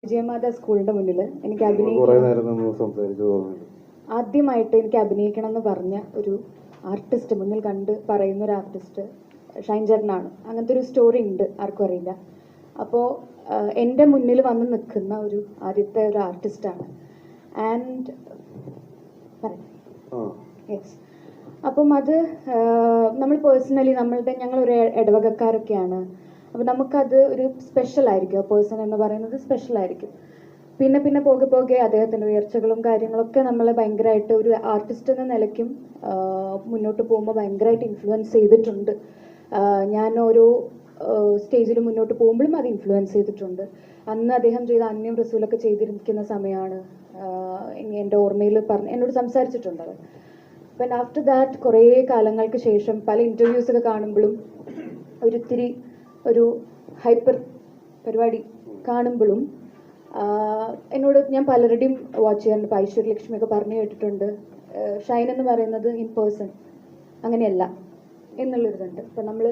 വിജയമാത സ്കൂളിന്റെ മുന്നിൽ എനിക്ക് ആദ്യമായിട്ട് എനിക്ക് അഭിനയിക്കണം എന്ന് പറഞ്ഞ ഒരു ആർട്ടിസ്റ്റ്, മുന്നിൽ കണ്ട് പറയുന്ന ഒരു ആർട്ടിസ്റ്റ് ഷൈൻ ചേട്ടനാണ്. അങ്ങനത്തെ ഒരു സ്റ്റോറി ഉണ്ട്, ആർക്കും അറിയില്ല. അപ്പോൾ എൻ്റെ മുന്നിൽ വന്ന് നിൽക്കുന്ന ഒരു ആദ്യത്തെ ഒരു ആർട്ടിസ്റ്റാണ്. ആൻഡ് യെസ്, അപ്പം അത് നമ്മൾ പേഴ്സണലി ഞങ്ങളൊരു ഇടവകക്കാരൊക്കെയാണ്. അപ്പോൾ നമുക്കത് ഒരു സ്പെഷ്യൽ ആയിരിക്കും. ആ പേഴ്സൺ എന്ന് പറയുന്നത് സ്പെഷ്യൽ ആയിരിക്കും. പിന്നെ പോകെ അദ്ദേഹത്തിൻ്റെ ഉയർച്ചകളും കാര്യങ്ങളൊക്കെ നമ്മളെ ഭയങ്കരമായിട്ട് ഒരു ആർട്ടിസ്റ്റ് എന്ന നിലയ്ക്കും മുന്നോട്ട് പോകുമ്പോൾ ഭയങ്കരമായിട്ട് ഇൻഫ്ലുവൻസ് ചെയ്തിട്ടുണ്ട്. ഞാൻ ഓരോ സ്റ്റേജിൽ മുന്നോട്ട് പോകുമ്പോഴും അത് ഇൻഫ്ലുവൻസ് ചെയ്തിട്ടുണ്ട്. അന്ന് അദ്ദേഹം ചെയ്ത അന്യം റസൂലൊക്കെ ചെയ്തിരിക്കുന്ന സമയമാണ് എൻ്റെ ഓർമ്മയിൽ എന്നോട് സംസാരിച്ചിട്ടുണ്ട് അത്. അപ്പം ആഫ്റ്റർ ദാറ്റ് കുറേ കാലങ്ങൾക്ക് ശേഷം പല ഇൻ്റർവ്യൂസൊക്കെ കാണുമ്പോഴും ഒരിത്തിരി ഒരു ഹൈപ്പർ പരിപാടി കാണുമ്പോഴും എന്നോട് ഞാൻ പലരുടെയും വാച്ച് ചെയ്യാറുണ്ട്. ഇപ്പോൾ ഐശ്വര്യലക്ഷ്മിയൊക്കെ പറഞ്ഞു കേട്ടിട്ടുണ്ട്, ഷൈൻ എന്ന് പറയുന്നത് ഇൻ പേഴ്സൺ അങ്ങനെയല്ല എന്നുള്ളൊരിതുണ്ട്. ഇപ്പം നമ്മൾ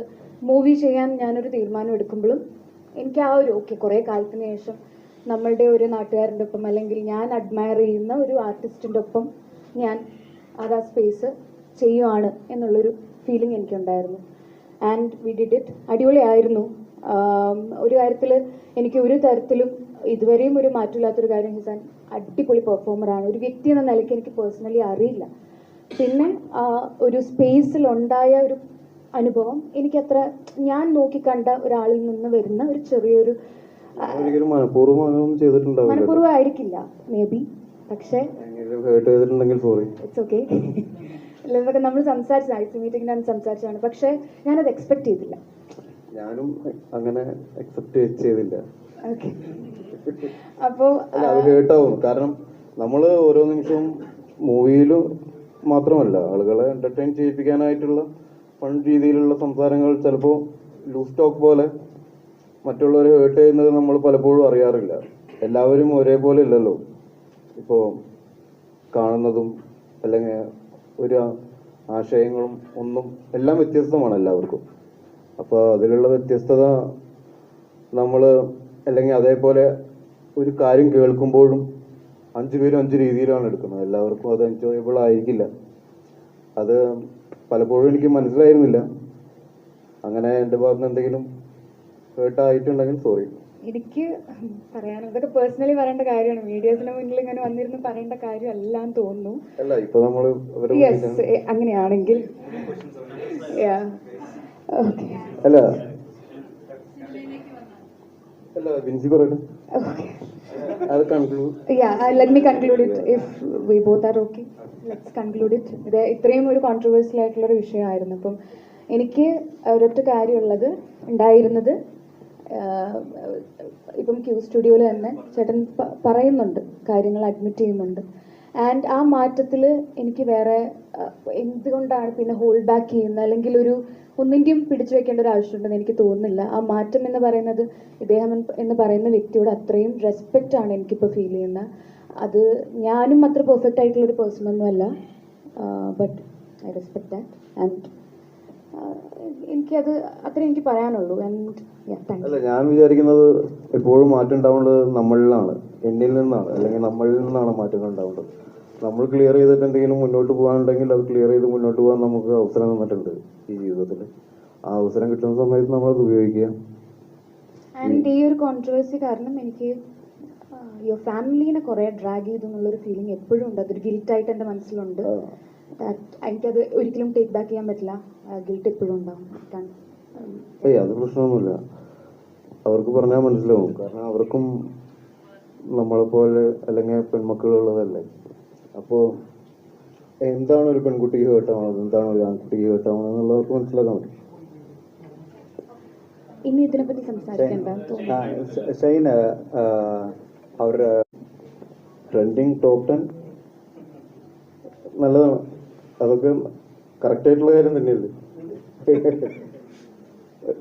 മൂവി ചെയ്യാൻ ഞാനൊരു തീരുമാനം എടുക്കുമ്പോഴും എനിക്ക് ആ ഒരു കുറേ കാലത്തിന് ശേഷം നമ്മളുടെ ഒരു നാട്ടുകാരൻ്റെ ഒപ്പം അല്ലെങ്കിൽ ഞാൻ അഡ്മയർ ചെയ്യുന്ന ഒരു ആർട്ടിസ്റ്റിൻ്റെ ഒപ്പം ഞാൻ ആ സ്പേസ് ചെയ്യുവാണ് എന്നുള്ളൊരു ഫീലിംഗ് എനിക്കുണ്ടായിരുന്നു. And we did it. അടിപൊളിയായിരുന്നു. ഒരു കാര്യത്തിൽ എനിക്ക് ഒരു തരത്തിലും ഇതുവരെയും ഒരു മാറ്റമില്ലാത്തൊരു കാര്യം, ഹിസാൻ അടിപൊളി പെർഫോമറാണ്. ഒരു വ്യക്തി എന്ന നിലയ്ക്ക് എനിക്ക് പേഴ്സണലി അറിയില്ല. പിന്നെ ഒരു സ്പേസിലുണ്ടായ ഒരു അനുഭവം എനിക്കത്ര ഞാൻ നോക്കിക്കണ്ട ഒരാളിൽ നിന്ന് വരുന്ന ഒരു ചെറിയൊരു മനഃപൂർവ്വം ആയിരിക്കില്ല മേ ബി, പക്ഷേ ഇറ്റ്സ് ഓക്കെ. ഇതൊക്കെ നമ്മൾ സംസാരിച്ച ഐസ് മീറ്റിംഗിലാണ് സംസാരിച്ചതാണ്. പക്ഷേ ഞാനത് എക്സ്പെക്ട് ചെയ്തില്ല. ഞാനും അങ്ങനെ എക്സെപ്റ്റ് ചെയ്തില്ല. ഓക്കെ, അപ്പോൾ അത് കേട്ടാവും. കാരണം നമ്മൾ ഓരോ നിമിഷവും മൂവിയിലും മാത്രമല്ല, ആളുകളെ എന്റർടൈൻ ചെയ്യിപ്പിക്കാനായിട്ടുള്ള ഫൺ രീതിയിലുള്ള സംസാരങ്ങൾ ചിലപ്പോൾ ലൂസ് ടോക്ക് പോലെ മറ്റുള്ളവരെ ഹേർട്ട് ചെയ്യുന്നത് നമ്മൾ പലപ്പോഴും അറിയാറില്ല. എല്ലാവരും ഒരേപോലെ ഇല്ലല്ലോ. ഇപ്പോൾ കാണുന്നതും അല്ലെങ്കിൽ ഒരു ആശയങ്ങളും ഒന്നും എല്ലാം വ്യത്യസ്തമാണ് എല്ലാവർക്കും. അപ്പോൾ അതിലുള്ള വ്യത്യസ്തത നമ്മൾ അല്ലെങ്കിൽ അതേപോലെ ഒരു കാര്യം കേൾക്കുമ്പോഴും 5 പേരും 5 രീതിയിലാണ് എടുക്കുന്നത്. എല്ലാവർക്കും അത് എൻജോയബിൾ ആയിരിക്കില്ല. അത് പലപ്പോഴും എനിക്ക് മനസ്സിലായിരുന്നില്ല. അങ്ങനെ എൻ്റെ ഭാഗത്ത് എന്തെങ്കിലും ഹേർട്ടായിട്ടുണ്ടെങ്കിൽ സോറി. എനിക്ക് പറയാനുള്ളത് ഇതൊക്കെ പേഴ്സണലി പറയേണ്ട കാര്യമാണ്. മീഡിയസിന് മുന്നിൽ ഇങ്ങനെ വന്നിരുന്ന് പറയേണ്ട കാര്യം എല്ലാം തോന്നുന്നു. അല്ല, ഇപ്പൊ നമ്മള് അങ്ങനെയാണെങ്കിൽ അല്ല അല്ല വിൻസി പറയട്ടെ. Let me conclude it if we both are okay. Let's conclude it. ഇത് ഇത്രയും ഒരു കോൺട്രവേഴ്സ്യൽ ആയിട്ടുള്ളൊരു വിഷയമായിരുന്നു. അപ്പം എനിക്ക് ഒരൊറ്റ കാര്യമുള്ളത് ഉണ്ടായിരുന്നത്, ഇപ്പം ക്യൂ സ്റ്റുഡിയോയിൽ തന്നെ ചേട്ടൻ പറയുന്നുണ്ട്, കാര്യങ്ങൾ അഡ്മിറ്റ് ചെയ്യുന്നുണ്ട്. ആൻഡ് ആ മാറ്റത്തിൽ എനിക്ക് വേറെ എന്തുകൊണ്ടാണ് പിന്നെ ഹോൾഡ് ബാക്ക് ചെയ്യുന്നത്, അല്ലെങ്കിൽ ഒന്നിൻ്റെയും പിടിച്ചു വെക്കേണ്ട ഒരു ആവശ്യമുണ്ടെന്ന് എനിക്ക് തോന്നുന്നില്ല. ആ മാറ്റം എന്ന് പറയുന്നത് ഇദ്ദേഹം എന്ന് പറയുന്ന വ്യക്തിയോട് അത്രയും റെസ്പെക്റ്റ് ആണ് എനിക്കിപ്പോൾ ഫീൽ ചെയ്യുന്നത്. അത് ഞാനും അത്ര പെർഫെക്റ്റ് ആയിട്ടുള്ളൊരു പേഴ്സൺ ഒന്നുമല്ല, but I respect that. And എനിക്കത് അത്ര എനിക്ക് പറയാനുള്ളൂ. അല്ല, ഞാൻ വിചാരിക്കുന്നത് എപ്പോഴും മാറ്റം ഉണ്ടാവേണ്ടത് നമ്മളിലാണ്, എന്നിൽ നിന്നാണ്, അല്ലെങ്കിൽ നമ്മളിൽ നിന്നാണ് മാറ്റങ്ങൾ ഉണ്ടാവേണ്ടത്. നമ്മൾ ക്ലിയർ ചെയ്തിട്ട് എന്തെങ്കിലും മുന്നോട്ട് പോകാനുണ്ടെങ്കിൽ അത് ക്ലിയർ ചെയ്ത് മുന്നോട്ട് പോകാൻ നമുക്ക് അവസരം തന്നിട്ടുണ്ട് ഈ ജീവിതത്തിൽ. ആ അവസരം കിട്ടുന്ന സമയത്ത് നമ്മളത് ഉപയോഗിക്കുക. ആൻഡ് ഈ ഒരു കോൺട്രവേഴ്സി കാരണം എനിക്ക് യുവർ ഫാമിലീനെ കുറേ ഡ്രാഗ് ചെയ്തു എന്നുള്ളൊരു ഫീലിംഗ് എപ്പോഴും ഉണ്ട്. അതൊരു ഗിൽറ്റായിട്ട് എൻ്റെ മനസ്സിലുണ്ട്. എനിക്കത് ഒരിക്കലും ടേക്ക് ബാക്ക് ചെയ്യാൻ പറ്റില്ല. ഗിൽറ്റ് എപ്പോഴും ഉണ്ടാവും. അത് പ്രശ്നമൊന്നുമില്ല, അവർക്ക് പറഞ്ഞാൽ മനസ്സിലാവും. കാരണം അവർക്കും നമ്മളെപ്പോലെ അല്ലെങ്കിൽ പെൺമക്കളുള്ളതല്ലേ. അപ്പോൾ എന്താണ് ഒരു പെൺകുട്ടിക്ക് കേട്ടാവുന്നത്, എന്താണ് ഒരു ആൺകുട്ടിക്ക് കേട്ടാവുന്നത് എന്നുള്ളവർക്ക് മനസ്സിലാക്കാൻ പറ്റും. ഇനി ഇതിനെപ്പറ്റി സംസാരിക്കണ്ട. ഷൈൻ, അവരുടെ ട്രെൻഡിങ് ടോപ്പ് 10 നല്ലതാണ്. അതൊക്കെ കറക്റ്റ് ആയിട്ടുള്ള കാര്യം തന്നെയല്ലേ.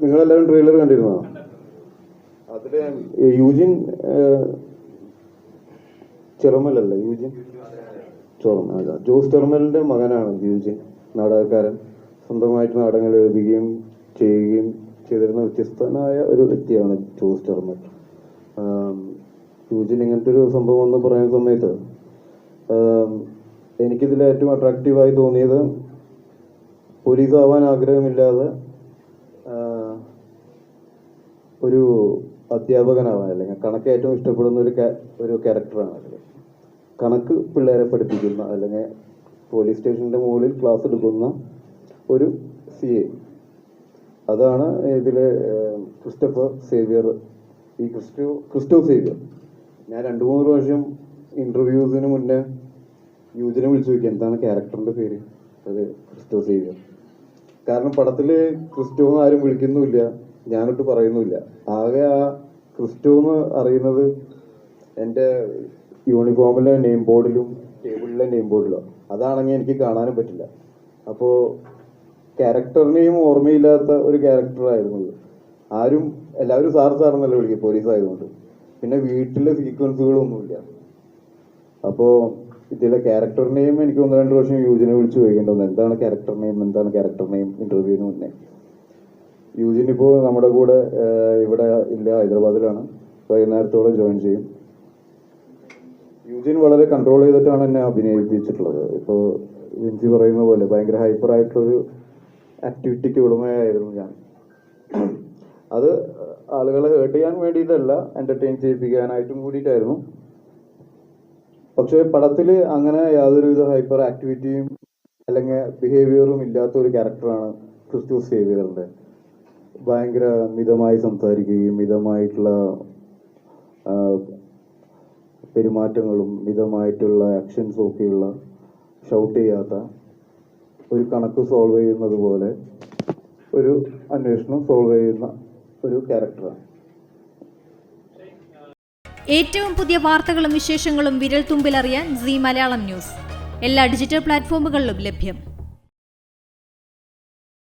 നിങ്ങളെല്ലാവരും ട്രെയിലർ കണ്ടിരുന്നോ? അതില് യൂജിൻ ചെറുമലല്ലേ, യൂജിൻ ജോസ് ചെറുമലിന്റെ മകനാണ് യൂജിൻ, നാടകക്കാരൻ. സ്വന്തമായിട്ട് നാടകങ്ങൾ എഴുതുകയും ചെയ്യുകയും ചെയ്തിരുന്ന വ്യത്യസ്തനായ ഒരു വ്യക്തിയാണ് ജോസ് ചെറുമൽ. യൂജിൻ ഇങ്ങനത്തെ ഒരു സംഭവം എന്ന് പറയുന്ന സമയത്ത് എനിക്കിതിൽ ഏറ്റവും അട്രാക്റ്റീവായി തോന്നിയത് പോലീസ് ആവാൻ ആഗ്രഹമില്ലാതെ ഒരു അധ്യാപകനാവാൻ, അല്ലെങ്കിൽ കണക്ക് ഏറ്റവും ഇഷ്ടപ്പെടുന്ന ഒരു ക്യാരക്ടറാണ് അതിൽ. കണക്ക് പിള്ളേരെ പഠിപ്പിക്കുന്ന, അല്ലെങ്കിൽ പോലീസ് സ്റ്റേഷൻ്റെ മുകളിൽ ക്ലാസ് എടുക്കുന്ന ഒരു CA. അതാണ് ഇതിലെ ക്രിസ്റ്റഫർ സേവ്യർ. ഈ ക്രിസ്റ്റോ സേവ്യർ ഞാൻ 2-3 പ്രാവശ്യം ഇൻ്റർവ്യൂസിന് മുന്നേ യൂജിനെ വിളിച്ചു ചോദിക്കുക എന്താണ് ക്യാരക്ടറിൻ്റെ പേര്. അത് ക്രിസ്റ്റോ സേവ്യർ. കാരണം പടത്തിൽ ക്രിസ്റ്റോ എന്ന് ആരും വിളിക്കുന്നുമില്ല, ഞാനൊട്ട് പറയുന്നുമില്ല. ആകെ ആ ക്രിസ്റ്റോ എന്ന് അറിയുന്നത് എൻ്റെ യൂണിഫോമിലെ നെയിം ബോർഡിലും ടേബിളിലെ നെയിം ബോർഡിലോ. അതാണെങ്കിൽ എനിക്ക് കാണാനും പറ്റില്ല. അപ്പോൾ ക്യാരക്ടറിനെയും ഓർമ്മയില്ലാത്ത ഒരു ക്യാരക്ടറായിരുന്നു ഇത്. എല്ലാവരും സാറെന്നല്ല വിളിക്കുക പോലീസ് ആയതുകൊണ്ട്. പിന്നെ വീട്ടിലെ സീക്വൻസുകളൊന്നുമില്ല. അപ്പോൾ ഇതിലെ ക്യാരക്ടർ നെയിം എനിക്ക് 1-2 പ്രാവശ്യം യൂജിനെ വിളിച്ച് ചോദിക്കേണ്ടത് എന്താണ് ക്യാരക്ടർ നെയിം ഇൻ്റർവ്യൂവിന് മുന്നേ. യൂജിൻ ഇപ്പോൾ നമ്മുടെ കൂടെ ഇവിടെ ഇല്ല, ഹൈദരാബാദിലാണ്. വൈകുന്നേരത്തോടെ ജോയിൻ ചെയ്യും. യൂജിൻ വളരെ കൺട്രോൾ ചെയ്തിട്ടാണ് എന്നെ അഭിനയിപ്പിച്ചിട്ടുള്ളത്. ഇപ്പോൾ വിൻസി പറയുന്ന പോലെ ഭയങ്കര ഹൈപ്പറായിട്ടുള്ളൊരു ആക്ടിവിറ്റിക്ക് ഉടമയായിരുന്നു ഞാൻ. അത് ആളുകളെ ഹേർട്ട് ചെയ്യാൻ വേണ്ടിയിട്ടല്ല, എൻ്റർടൈൻ ചെയ്യിപ്പിക്കാനായിട്ടും കൂടിയിട്ടായിരുന്നു. പക്ഷേ പടത്തിൽ അങ്ങനെ യാതൊരുവിധ ഹൈപ്പർ ആക്ടിവിറ്റിയും അല്ലെങ്കിൽ ബിഹേവിയറും ഇല്ലാത്ത ഒരു ക്യാരക്ടറാണ് ക്രിസ്റ്റോ സേവ്യറിൻ്റെ. ഭയങ്കര മിതമായി സംസാരിക്കുകയും മിതമായിട്ടുള്ള പെരുമാറ്റങ്ങളും മിതമായിട്ടുള്ള ആക്ഷൻസും ഒക്കെയുള്ള, ഷൗട്ട് ചെയ്യാത്ത, ഒരു കണക്ക് സോൾവ് ചെയ്യുന്നത് പോലെ ഒരു അന്വേഷണം സോൾവ് ചെയ്യുന്ന ഒരു ക്യാരക്ടറാണ്. ഏറ്റവും പുതിയ വാർത്തകളും വിശേഷങ്ങളും വിരൽ തുമ്പിലറിയാൻ സീ മലയാളം ന്യൂസ് എല്ലാ ഡിജിറ്റൽ പ്ലാറ്റ്ഫോമുകളിലും ലഭ്യം.